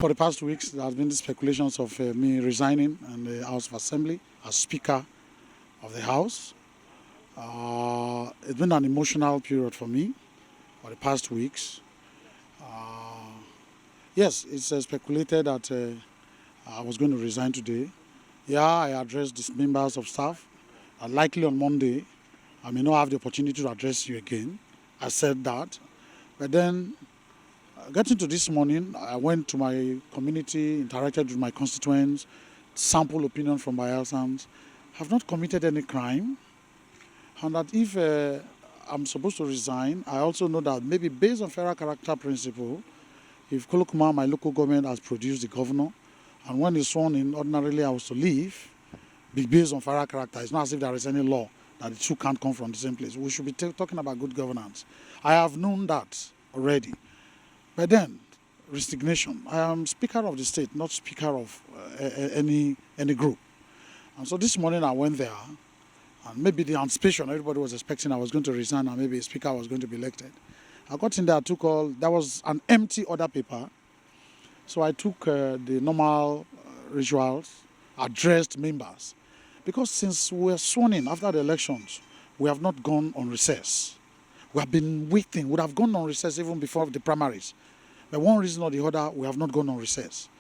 For the past weeks, there has been speculations of me resigning in the House of Assembly as Speaker of the House. It's been an emotional period for me for the past weeks. Yes, it's speculated that I was going to resign today. Yeah, I addressed the members of staff. Likely on Monday, I may not have the opportunity to address you again. I said that. But then, getting to this morning, I went to my community, interacted with my constituents, sample opinion from Bayelsans. Have not committed any crime. And that if I'm supposed to resign, I also know that maybe based on federal character principle, if Kolokuma, my local government, has produced the governor, and when he's sworn in, ordinarily I was to leave, be based on federal character. It's not as if there is any law that the two can't come from the same place. We should be talking about good governance. I have known that already. But then, resignation. I am Speaker of the state, not Speaker of any group. And so this morning I went there, and maybe the anticipation, everybody was expecting I was going to resign and maybe a Speaker was going to be elected. I got in there, I took there was an empty order paper. So I took the normal rituals, addressed members. Because since we were sworn in after the elections, we have not gone on recess. We have been waiting. We would have gone on recess even before the primaries. But one reason or the other, we have not gone on recess.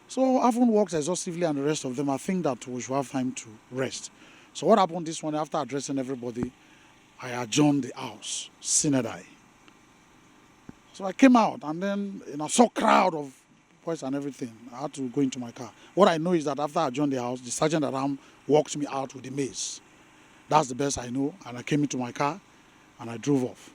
So having worked exhaustively and the rest of them, I think that we should have time to rest. So what happened this morning, after addressing everybody, I adjourned the house, sine die. So I came out and then I saw a crowd of boys and everything. I had to go into my car. What I know is that after I adjourned the house, the sergeant at arms walked me out with the mace. That's the best I know. And I came into my car and I drove off.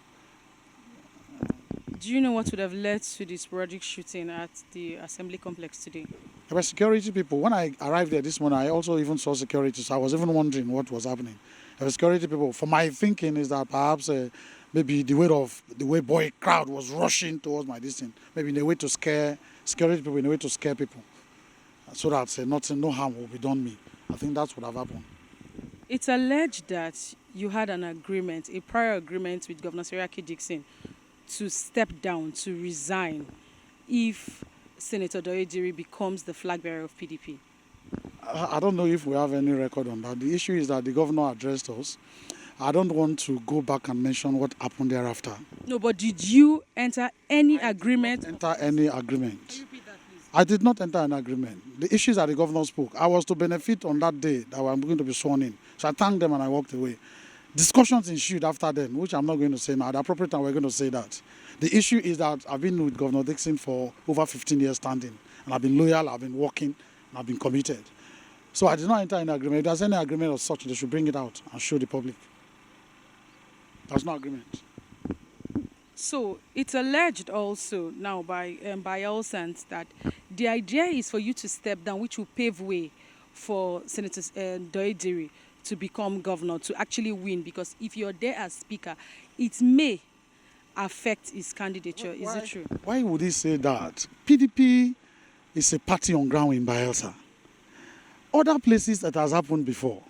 Do you know what would have led to this sporadic shooting at the assembly complex today? There were security people. When I arrived there this morning, I also even saw security, so I was even wondering what was happening. There were security people. For my thinking is that perhaps maybe the way boy crowd was rushing towards my distance, maybe in a way to scare security people, in a way to scare people, so that no harm will be done me. I think that's what have happened. It's alleged that you had an agreement, a prior agreement with Governor Seriaki Dixon to step down, to resign, if Senator Doyediri becomes the flag bearer of PDP. I don't know if we have any record on that. The issue is that the governor addressed us. I don't want to go back and mention what happened thereafter. No, but did you enter any agreement? Enter any agreement. Can you repeat that, please? I did not enter an agreement. The issues that the governor spoke, I was to benefit on that day that I'm going to be sworn in. So I thanked them and I walked away. Discussions ensued after then, which I'm not going to say now. At the appropriate time, we're going to say that. The issue is that I've been with Governor Dixon for over 15 years standing. And I've been loyal, I've been working, and I've been committed. So I did not enter an agreement. If there's any agreement of such, they should bring it out and show the public. There's no agreement. So it's alleged also now by Bayelsans that the idea is for you to step down, which will pave way for Senator Doyediri to become governor, to actually win, because if you're there as speaker, it may affect his candidature. Is it true? Why would he say that? PDP is a party on ground in Bayelsa. Other places that has happened before.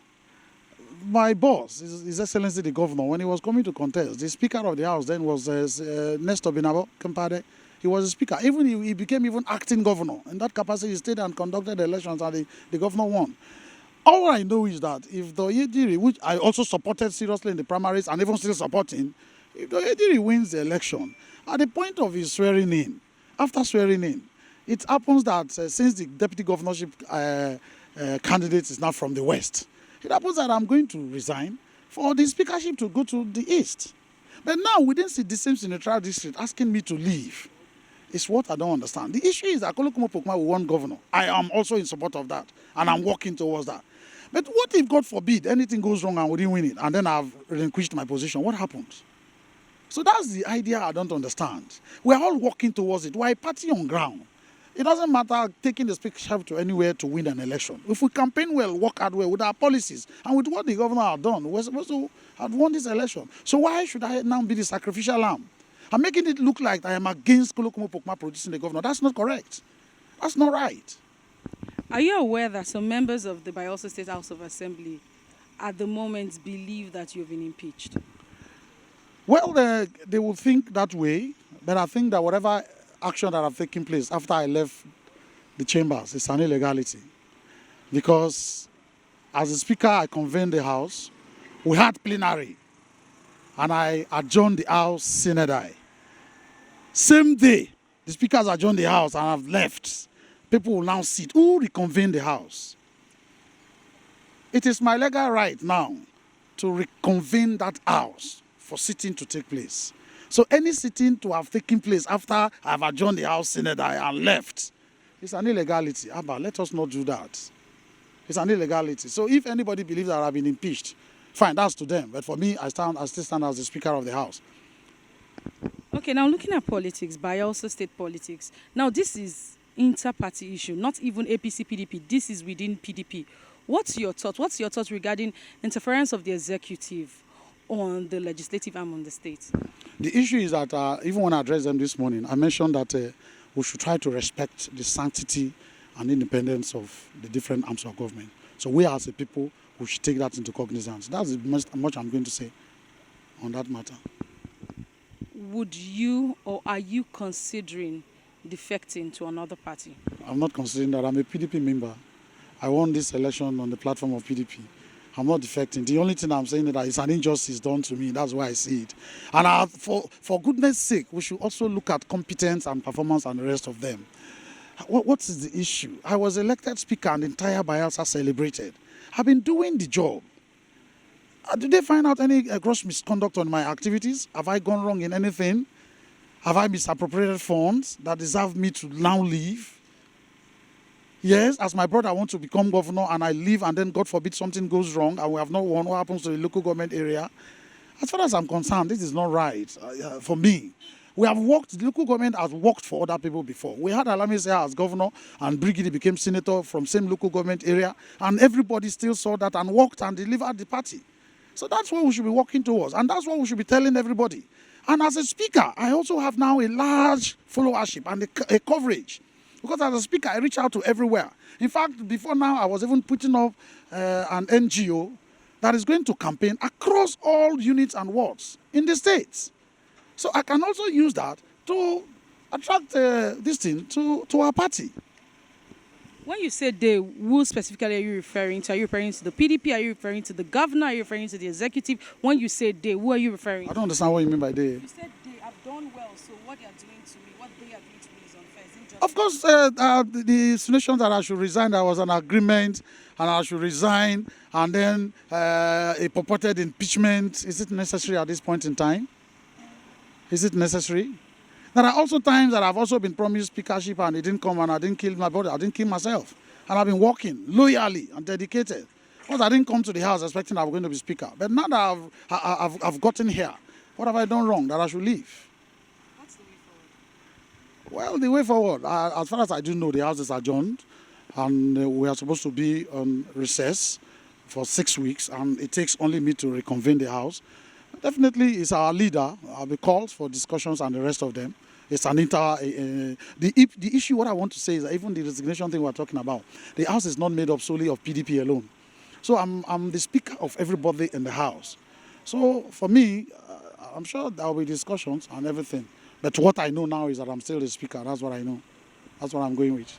My boss, His Excellency the Governor, when he was coming to contest, the Speaker of the House then was Nestor Binabo Kempade. He was the Speaker. Even he became even acting governor. In that capacity, he stayed and conducted the elections and the governor won. All I know is that if Doyediri, which I also supported seriously in the primaries and even still supporting, if Doyediri wins the election, at the point of his swearing in, after swearing in, it happens that since the deputy governorship candidate is now from the west, it happens that I'm going to resign for the speakership to go to the east. But now we didn't see the same senatorial district asking me to leave. It's what I don't understand. The issue is that Kolokuma Pokuma will want governor. I am also in support of that, and I'm working towards that. But what if, God forbid, anything goes wrong and we didn't win it, and then I've relinquished my position? What happens? So that's the idea I don't understand. We're all working towards it. We're a party on ground. It doesn't matter taking the speakership to anywhere to win an election. If we campaign well, work hard well with our policies, and with what the governor has done, we're supposed to have won this election. So why should I now be the sacrificial lamb? I'm making it look like I am against Kolokuma Pokuma producing the governor. That's not correct. That's not right. Are you aware that some members of the Bayelsa State House of Assembly at the moment believe that you've been impeached? Well, they will think that way, but I think that whatever action that have taken place after I left the chambers. It's an illegality. Because as the Speaker, I convened the House. We had plenary. And I adjourned the House sine die. Same day, the Speaker has adjourned the House and have left. People will now sit. Who reconvened the House? It is my legal right now to reconvene that House for sitting to take place. So any sitting to have taken place after I have adjourned the House sine die and left, it's an illegality. Abba, let us not do that. It's an illegality. So if anybody believes that I've been impeached, fine, that's to them. But for me, I still stand as the Speaker of the House. Okay, now looking at politics, Bayelsa state politics. Now this is inter-party issue, not even APC PDP. This is within PDP. What's your thought? What's your thought regarding interference of the executive on the legislative arm on the state? The issue is that even when I addressed them this morning, I mentioned that we should try to respect the sanctity and independence of the different arms of government. So we as a people, we should take that into cognizance. That's the much I'm going to say on that matter. Would you or are you considering defecting to another party? I'm not considering that. I'm a PDP member. I won this election on the platform of PDP. I'm not defecting. The only thing I'm saying is that it's an injustice done to me. That's why I see it. And for goodness sake, we should also look at competence and performance and the rest of them. What is the issue? I was elected Speaker and the entire Bayelsa celebrated. I've been doing the job. Did they find out any gross misconduct on my activities? Have I gone wrong in anything? Have I misappropriated funds that deserve me to now leave? Yes, as my brother, I want to become governor and I leave and then God forbid something goes wrong and we have not won. What happens to the local government area? As far as I'm concerned, this is not right for me. We have worked, the local government has worked for other people before. We had Alamise as governor and Brigidi became senator from same local government area and everybody still saw that and worked and delivered the party. So that's what we should be working towards and that's what we should be telling everybody. And as a speaker, I also have now a large followership and a coverage. Because as a speaker, I reach out to everywhere. In fact, before now, I was even putting up an NGO that is going to campaign across all units and wards in the states. So I can also use that to attract this thing to our party. When you say they, who specifically are you referring to? Are you referring to the PDP? Are you referring to the governor? Are you referring to the executive? When you say they, who are you referring to? I don't understand what you mean by they. You said they have done well, so what they are doing to me, what they are doing to me is unfair. Is it just Of course, the insinuation that I should resign, there was an agreement and I should resign and then a purported impeachment. Is it necessary at this point in time? Is it necessary? There are also times that I've also been promised speakership and it didn't come and I didn't kill my brother, I didn't kill myself. And I've been working loyally and dedicated. Because I didn't come to the house expecting I was going to be speaker. But now that I've gotten here, what have I done wrong that I should leave? what's the way forward? Well, the way forward, as far as I do know, the house is adjourned and we are supposed to be on recess for 6 weeks and it takes only me to reconvene the house. Definitely, it's our leader. I'll be called for discussions and the rest of them. It's an the issue, what I want to say is that even the resignation thing we're talking about, the house is not made up solely of PDP alone. So I'm the speaker of everybody in the house. So for me, I'm sure there will be discussions and everything. But what I know now is that I'm still the speaker. That's what I know. That's what I'm going with.